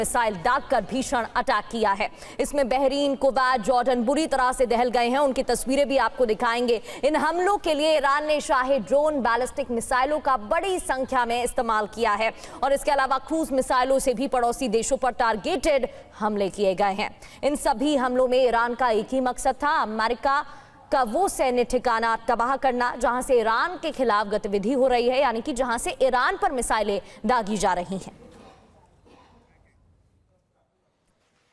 Missile दागकर भीषण attack किया है। इसमें बहरीन, कुवैत, जॉर्डन बुरी तरह से दहल गए हैं। उनकी तस्वीरें भी आपको दिखाएंगे। इन हमलों के लिए ईरान ने शाही ड्रोन, बैलिस्टिक मिसाइलों का बड़ी संख्या में इस्तेमाल किया है और इसके अलावा क्रूज मिसाइलों से भी पड़ोसी देशों पर टारगेटेड हमले किए गए हैं। इन सभी हमलों में ईरान का एक ही मकसद था, अमेरिका का वो सैन्य ठिकाना तबाह करना जहां से ईरान के खिलाफ गतिविधि हो रही है, यानी कि जहां से ईरान पर मिसाइलें दागी जा रही हैं।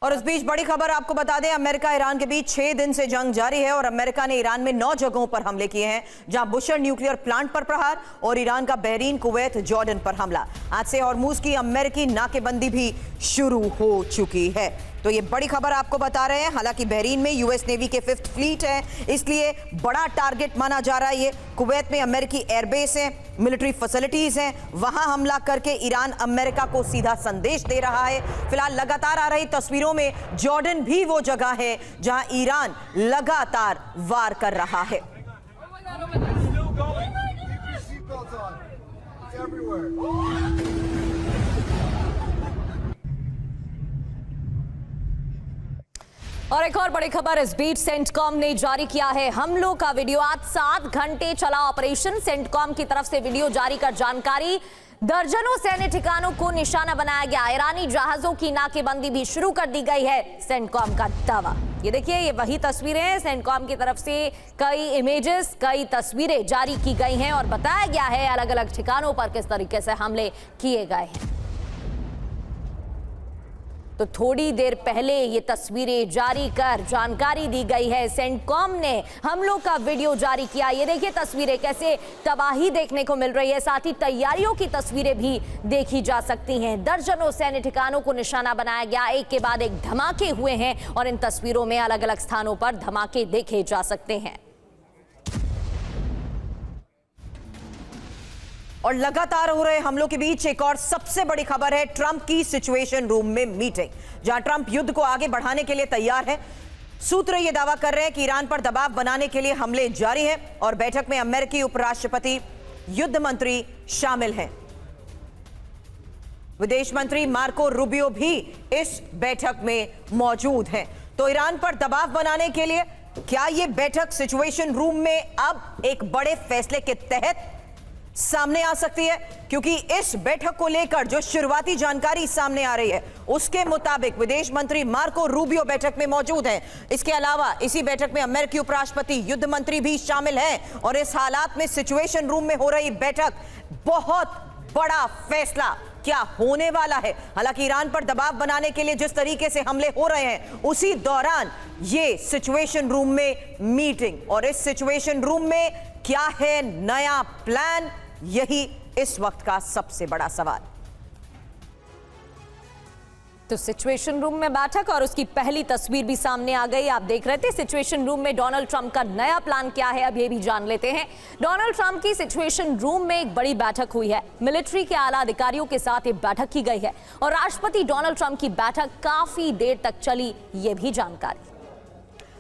और इस बीच बड़ी खबर आपको बता दें, अमेरिका ईरान के बीच 6 दिन से जंग जारी है और अमेरिका ने ईरान में 9 जगहों पर हमले किए हैं, जहां बुशर न्यूक्लियर प्लांट पर प्रहार और ईरान का बहरीन, कुवैत, जॉर्डन पर हमला। आज से हॉर्मुज की अमेरिकी नाकेबंदी भी शुरू हो चुकी है। तो ये बड़ी खबर आपको बता रहे हैं। हालांकि बहरीन में यूएस नेवी के 5th फ्लीट है, इसलिए बड़ा टारगेट माना जा रहा है ये। कुवैत में अमेरिकी एयरबेस है, मिलिट्री फैसिलिटीज हैं, वहां हमला करके ईरान अमेरिका को सीधा संदेश दे रहा है। फिलहाल लगातार आ रही तस्वीरों में जॉर्डन भी वो जगह है जहां ईरान लगातार वार कर रहा है। और एक और बड़ी खबर इस बीच सेंटकॉम ने जारी किया है हमलों का वीडियो। आज 7 घंटे चला ऑपरेशन। सेंटकॉम की तरफ से वीडियो जारी कर जानकारी, दर्जनों सैन्य ठिकानों को निशाना बनाया गया। ईरानी जहाजों की नाकेबंदी भी शुरू कर दी गई है, सेंटकॉम का दावा। ये देखिए, ये वही तस्वीरें हैं। सेंटकॉम की तरफ से कई इमेजेस, कई तस्वीरें जारी की गई हैं और बताया गया है अलग अलग ठिकानों पर किस तरीके से हमले किए गए हैं। तो थोड़ी देर पहले ये तस्वीरें जारी कर जानकारी दी गई है। सेंटकॉम ने हमलों का वीडियो जारी किया। ये देखिए तस्वीरें, कैसे तबाही देखने को मिल रही है। साथ ही तैयारियों की तस्वीरें भी देखी जा सकती हैं। दर्जनों सैन्य ठिकानों को निशाना बनाया गया, एक के बाद एक धमाके हुए हैं और इन तस्वीरों में अलग अलग स्थानों पर धमाके देखे जा सकते हैं। और लगातार हो रहे हमलों के बीच एक और सबसे बड़ी खबर है, ट्रंप की सिचुएशन रूम में मीटिंग, जहां ट्रंप युद्ध को आगे बढ़ाने के लिए तैयार है। सूत्र यह दावा कर रहे हैं कि ईरान पर दबाव बनाने के लिए हमले जारी हैं और बैठक में अमेरिकी उपराष्ट्रपति, युद्ध मंत्री शामिल हैं। विदेश मंत्री मार्को रूबियो भी इस बैठक में मौजूद हैं। तो ईरान पर दबाव बनाने के लिए क्या यह बैठक सिचुएशन रूम में अब एक बड़े फैसले के तहत सामने आ सकती है? क्योंकि इस बैठक को लेकर जो शुरुआती जानकारी सामने आ रही है उसके मुताबिक विदेश मंत्री मार्को रूबियो बैठक में मौजूद हैं। इसके अलावा इसी बैठक में अमेरिकी उपराष्ट्रपति, युद्ध मंत्री भी शामिल हैं और इस हालात में सिचुएशन रूम में हो रही बैठक बहुत बड़ा फैसला क्या होने वाला है। हालांकि ईरान पर दबाव बनाने के लिए जिस तरीके से हमले हो रहे हैं, उसी दौरान ये सिचुएशन रूम में मीटिंग, और इस सिचुएशन रूम में क्या है नया प्लान, यही इस वक्त का सबसे बड़ा सवाल। तो सिचुएशन रूम में बैठक और उसकी पहली तस्वीर भी सामने आ गई। आप देख रहे थे सिचुएशन रूम में डोनाल्ड ट्रंप का नया प्लान क्या है, अब ये भी जान लेते हैं। डोनाल्ड ट्रंप की सिचुएशन रूम में एक बड़ी बैठक हुई है। मिलिट्री के आला अधिकारियों के साथ ये बैठक की गई है और राष्ट्रपति डोनाल्ड ट्रंप की बैठक काफी देर तक चली, ये भी जानकारी।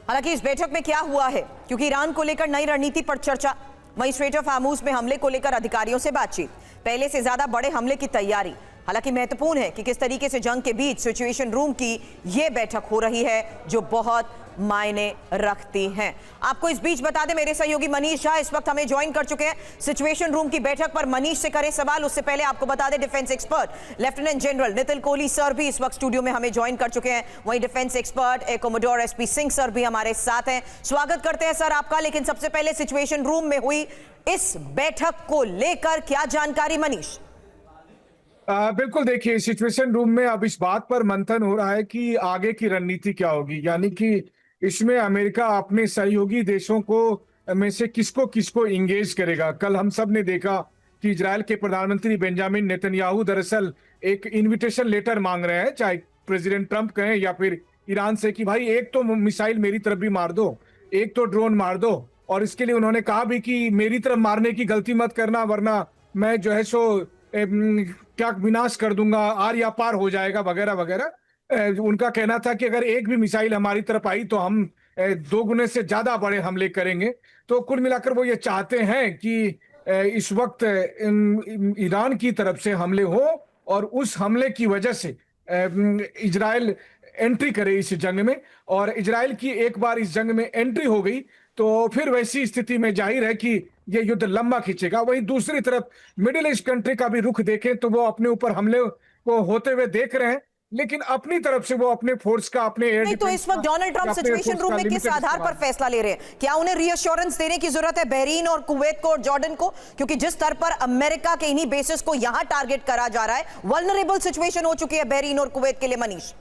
हालांकि इस बैठक में क्या हुआ है, क्योंकि ईरान को लेकर नई रणनीति पर चर्चा, वहीं स्ट्रेट ऑफ हॉर्मुज में हमले को लेकर अधिकारियों से बातचीत, पहले से ज्यादा बड़े हमले की तैयारी। हालांकि महत्वपूर्ण है कि किस तरीके से जंग के बीच सिचुएशन रूम की यह बैठक हो रही है, जो बहुत मायने रखती हैं। आपको इस बीच बता दें, मेरे सहयोगी मनीष झा इस वक्त हमें ज्वाइन कर चुके हैं सिचुएशन रूम की बैठक पर। मनीष से करें सवाल, उससे पहले आपको बता दें defence expert lieutenant general Nitin Kohli sir भी इस वक्त स्टूडियो में हमें ज्वाइन कर चुके हैं। वहीं defence expert air commodore SP Singh sir भी हमारे साथ हैं। स्वागत करते हैं सर आपका। लेकिन सबसे पहले सिचुएशन रूम में हुई इस बैठक को लेकर क्या जानकारी मनीष? बिल्कुल, देखिए सिचुएशन रूम में अब इस बात पर मंथन हो रहा है कि आगे की रणनीति क्या होगी, यानी कि इसमें अमेरिका अपने सहयोगी देशों को में से किसको इंगेज करेगा। कल हम सब ने देखा कि इजराइल के प्रधानमंत्री बेंजामिन नेतन्याहू दरअसल एक इनविटेशन लेटर मांग रहे हैं, चाहे प्रेसिडेंट ट्रंप कहें या फिर ईरान से, कि भाई एक तो मिसाइल मेरी तरफ भी मार दो, एक तो ड्रोन मार दो। और इसके लिए उन्होंने कहा भी कि मेरी तरफ मारने की गलती मत करना, वरना मैं जो है सो क्या विनाश कर दूंगा, आर या पार हो जाएगा वगैरह वगैरह। उनका कहना था कि अगर एक भी मिसाइल हमारी तरफ आई तो हम 2 गुने से ज्यादा बड़े हमले करेंगे। तो कुल मिलाकर वो ये चाहते हैं कि इस वक्त ईरान की तरफ से हमले हो और उस हमले की वजह से इजराइल एंट्री करे इस जंग में, और इजराइल की एक बार इस जंग में एंट्री हो गई तो फिर वैसी स्थिति में जाहिर है कि ये युद्ध लंबा खींचेगा। वहीं दूसरी तरफ मिडिल ईस्ट कंट्री का भी रुख देखें तो वो अपने ऊपर हमले को होते हुए देख रहे हैं, लेकिन अपनी तरफ से वो अपने फोर्स का, अपने एयर नहीं तो इस वक्त डोनाल्ड ट्रंप सिचुएशन रूम में किस आधार पर फैसला ले रहे हैं? क्या उन्हें रीअश्योरेंस देने की जरूरत है बहरीन और कुवैत को और जॉर्डन को? क्योंकि जिस स्तर पर अमेरिका के इन्हीं बेसिस को यहां टारगेट करा जा रहा है, वल्नरेबल सिचुएशन हो चुकी है बहरीन और कुवैत के लिए। मनीष,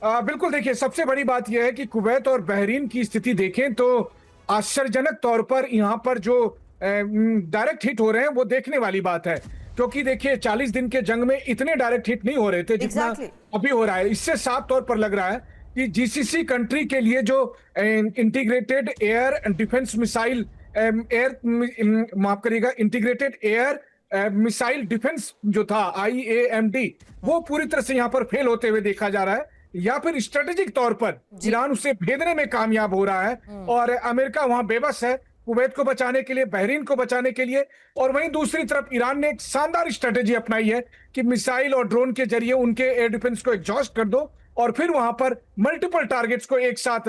बिल्कुल, देखिए सबसे बड़ी बात यह है कि कुवैत और बहरीन की स्थिति देखें तो आश्चर्यजनक तौर पर यहां पर जो डायरेक्ट हिट हो रहे हैं वो देखने वाली बात है, क्योंकि देखिए 40 दिन के जंग में इतने डायरेक्ट हिट नहीं हो रहे थे जितना अभी हो रहा है। इससे साफ तौर पर लग रहा है कि जीसीसी कंट्री के लिए जो इंटीग्रेटेड एयर डिफेंस मिसाइल माफ करिएगा, इंटीग्रेटेड एयर मिसाइल डिफेंस जो था IAMD, वो पूरी तरह से यहां पर फेल होते हुए देखा जा रहा है, या फिर स्ट्रेटेजिक तौर पर ईरान उसे भेदने में कामयाब हो रहा है और अमेरिका वहां बेबस है कुवैत को बचाने के लिए, बहरीन को बचाने के लिए। और वहीं दूसरी तरफ ईरान ने एक शानदार स्ट्रेटेजी अपनाई है कि मिसाइल और ड्रोन के जरिए उनके एयर डिफेंस को एग्जॉस्ट कर दो और फिर वहां पर मल्टीपल टारगेट्स को एक साथ